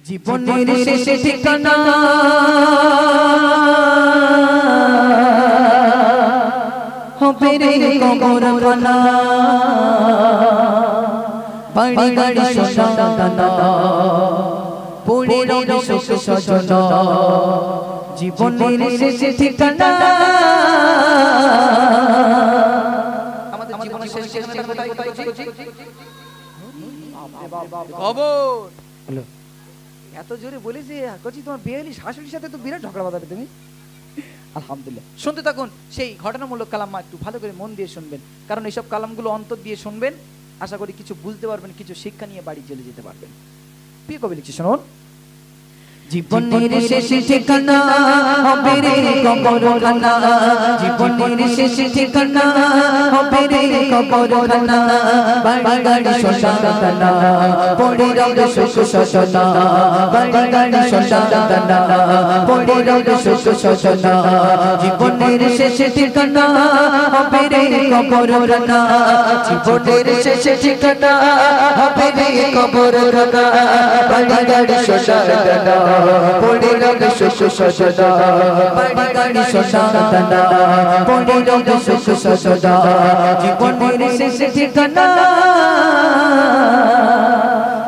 জীবনের শেষ ঠিকানা হবে রে কবরখানা, বাড়ি গাড়ি সোনা পড়ে রবে শোক সজনা। জীবনের শেষ ঠিকানা আমাদের জীবনের শেষ ঠিকানা কোথায় কবর। এত জোরে বলেছি কচি, তোমার বিয়েলি শাশুড়ির সাথে তো বিরাট ঝগড়া বাঁধাবে তুমি। আলহামদুলিল্লাহ, শুনতে থাকুন সেই ঘটনামূলক কালাম, একটু ভালো করে মন দিয়ে শুনবেন, কারণ এইসব কালামগুলো অন্তর দিয়ে শুনবেন, আশা করি কিছু বুঝতে পারবেন, কিছু শিক্ষা নিয়ে বাড়ি চলে যেতে পারবেন। প্রিয় কবি লিখছি, শুনুন। জীবনের শেষ ঠিকানা হবে রে কবরখানা, জীবনের শেষ ঠিকানা হবে রে কবরখানা, বাড়ি গাড়ি সোনা পড়ে রবে শোক সজনা, বাড়ি গাড়ি সোনা পড়ে রবে শোক সজনা। জীবনের শেষ ঠিকানা হবে রে কবরখানা, জীবনের শেষ ঠিকানা হবে রে কবরখানা, বাড়ি গাড়ি সোনা পড়ে রবে শোক সজনা, বাড়ি গাড়ি সোনা পড়ে রবে শোক সজনা। জীবনের শেষ ঠিকানা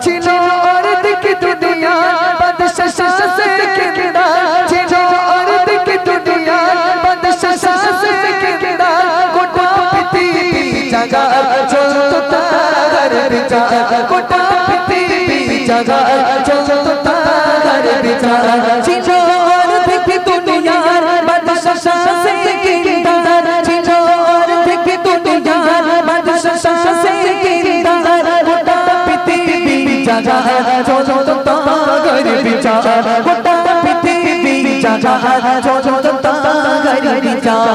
ছিল অর্ধেক দুনিয়া বাদশা শাসের কিরদা, ছিল অর্ধেক দুনিয়া বাদশা শাসের কিরদা, গোটা পৃথিবী জাগা চলতো তার বিচার, গোটা পৃথিবী জাগা চলতো তার বিচার। ছিল অর্ধেক দুনিয়ার বাদশা শাসের কিরদা, ছিল অর্ধেক দুনিয়ার বাদশা শাসের কিরদা, গোটা পৃথিবী জাগা চলতো তার বিচার, গোটা পৃথিবী জাগা চলতো তার বিচার।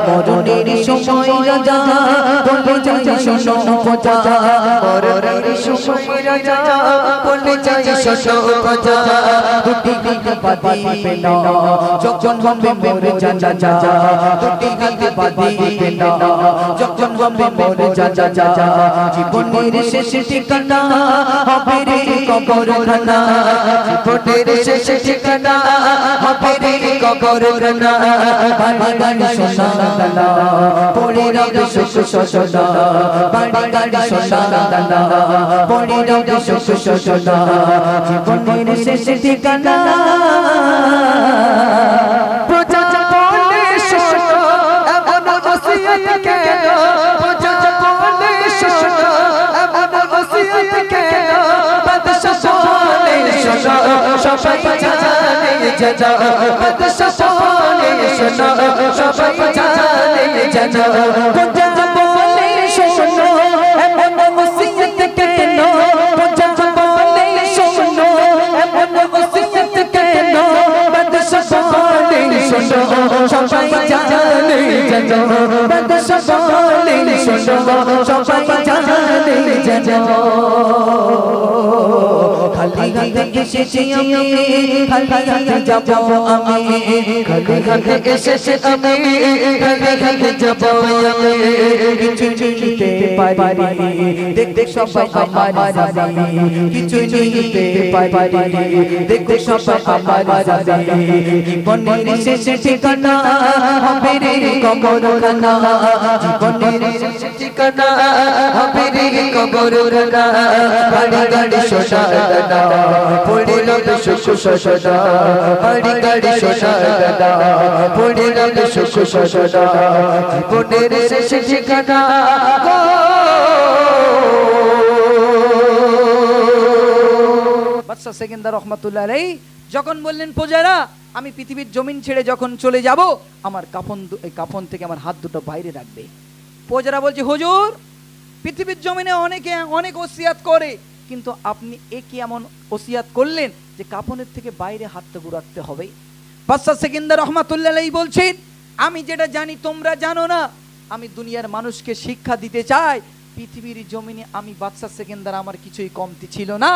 মরণের সময় রাজা বলে যায় শোনো প্রজা, মরণের সময় রাজা বলে যায় শোনো প্রজা, দুটি হাতে বাঁধিবে না যখন হবে মোর জানাজা, দুটি হাতে বাঁধিবে না যখন হবে মোর জানাজা। জীবনের শেষ ঠিকানা হবে রে কবরখানা, জীবনের শেষ ঠিকানা হবে রে কবরখানা, বাড়ি গাড়ি সোনা পড়ে রবে শোক সজনা, বাড়ি গাড়ি সোনা পড়ে রবে শোক সজনা। জীবনের শেষ ঠিকানা প্রজা বলে শোনো এমন ওসিয়ত কেন, প্রজা বলে শোনো এমন ওসিয়ত কেন, বাদশা বলে শোনো সবাই জানে জানো, বাদশা বলে শোনো সবাই জানে জানো, প্রজা বলে শোনো এমন ওসিয়ত কেন, প্রজা বলে শোনো এমন ওসিয়ত কেন, বাদশা বলে শোনো সবাই জানে জানো, বাদশা বলে শোনো সবাই জানে জানো। খালি হাতে এসেছি আমি, খালি হাতে যাব আমি, খালি হাতে এসেছি আমি, খালি হাতে যাব আমি, কিছু নিতে পারি দেখতে সবাই আমার যাবে, কিছু নিতে পারি দেখতে সবাই আমার যাবে। জীবনের শেষ ঠিকানা হবে রে কবরখানা, জীবনের শেষ ঠিকানা হবে রে কবরখানা, বাড়ি গাড়ি সোনা পড়ে রবে শোক সজনা, বাড়ি গাড়ি সোনা পড়ে রবে শোক সজনা। জীবনের শেষ ঠিকানা বাদশা সেকেন্দার রহমাতুল্লাহ আলাইহি যখন বললেন প্রজারা আমি পৃথিবীর জমিন ছেড়ে যখন চলে যাব আমার কাফন থেকে আমার হাত দুটো বাইরে রাখবে। প্রজারা বলছে হুজুর পৃথিবীর জমিনে অনেকে অনেক ওসিয়াত করে, কিন্তু আপনি কি এমন ওসিয়াত করলেন যে কাফনের থেকে বাইরে হাতটুকু রাখতে হবে। বাদশা সেকেন্দার রহমাতুল্লাহ আলাইহি বলছেন আমি যেটা জানি তোমরা জানো না, আমি দুনিয়ার মানুষকে শিক্ষা দিতে চাই। পৃথিবীর জমিনে আমি বাদশা সেকেন্দার আমার কিছুই কমতি ছিল না,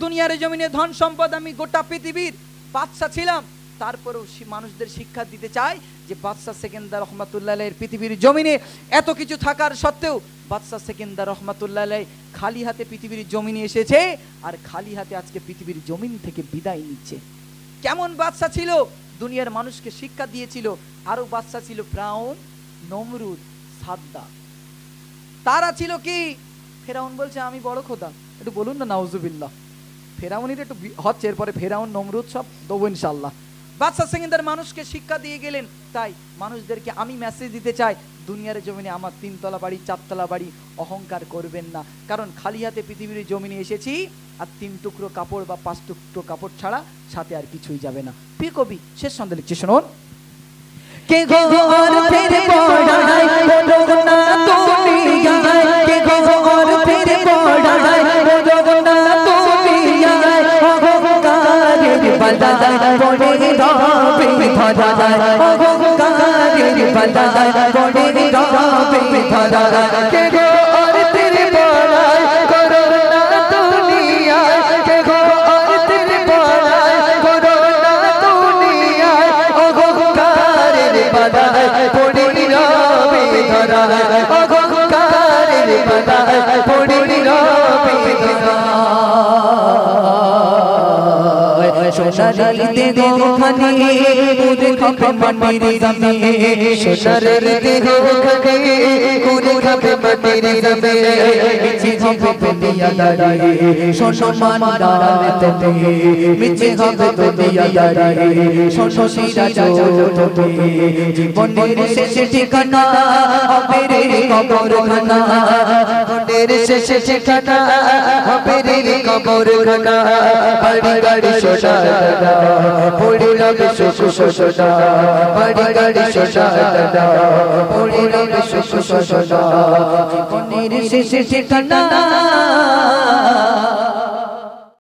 দুনিয়ার জমিনে ধন সম্পদ আমি গোটা পৃথিবীর বাদশা ছিলাম, তারপরেও মানুষদের শিক্ষা দিতে চায় যে বাদশাহ সেকেন্দার রহমাতুল্লাহ আলাইহির পৃথিবীর জমিনে এত কিছু থাকার সত্ত্বেও বাদশাহ সেকেন্দার রহমাতুল্লাহ আলাইহি খালি হাতে পৃথিবীর জমিনে এসেছে, আর খালি হাতে আজকে পৃথিবীর জমিন থেকে বিদায় নিচ্ছে। কেমন বাদশাহ ছিল? দুনিয়ার মানুষকে শিক্ষা দিয়েছিল। আরো বাদশাহ ছিল ফিরআউন, নমরুদ, সাদ্দাত। তারা ছিল কি? ফেরাউন বলছে আমি বড় খোদা। একটু বলুন না নাউজুবিল্লাহ। ফেরাউনের একটু হচ্ছে, এরপরে ফেরাউন নমরুদ সব দেবো ইনশাল্লাহ। বাদশাহ সেকেন্দার মানুষকে শিক্ষা দিয়ে গেলেন। তাই মানুষদেরকে আমি মেসেজ দিতে চাই, দুনিয়ার জমিনে আমার 3 তলা বাড়ি 4 তলা বাড়ি অহংকার করবেন না, কারণ খালি হাতে পৃথিবীর জমিনে এসেছি, আর 3 টুকরো কাপড় বা 5 টুকরো কাপড় ছাড়া সাথে আর কিছুই যাবে না। প্রিয় কবি শেষ ছন্দে লিখছে, শুনুন। কে ঘর ফের পড়ায় বলো না দুনিয়ায়, কে ঘর ফের পড়ায় বলো না দুনিয়ায়, অহংকারের বালায় পড়ে রবে ধরায়, অহংকারের বালায় পড়ে রবে ধরায়। কে ঘর ফের পড়ায় করো না দুনিয়ায়, কে ঘর ফের পড়ায় করো না দুনিয়ায়, অহংকারের বালায় পড়ে রবে ধরায়, অহংকারের বালায় পড়ে রবে ধরায়। সোনার দেহ খানে পুরে খাবে মাটির জমিনে, সোনার দেহ খানে পুরে খাবে মাটির জমিনে, মিছে হবে দুনিয়া দাঁড়িয়ে শোনো মান দাঁড়াতে তুমি, মিছে হবে দুনিয়া দাঁড়িয়ে শোনো সিরাজ তুমি। জীবনের শেষ ঠিকানা হবে রে কবরখানা, জীবনের শেষ ঠিকানা হবে রে কবরখানা। বাড়ি গাড়ি সোনা দাদা পড়ে রবে সুখ সোনা, বাড়ি গাড়ি সোনা দাদা পড়ে রবে সুখ সোনা। জীবনের শেষ ঠিকানা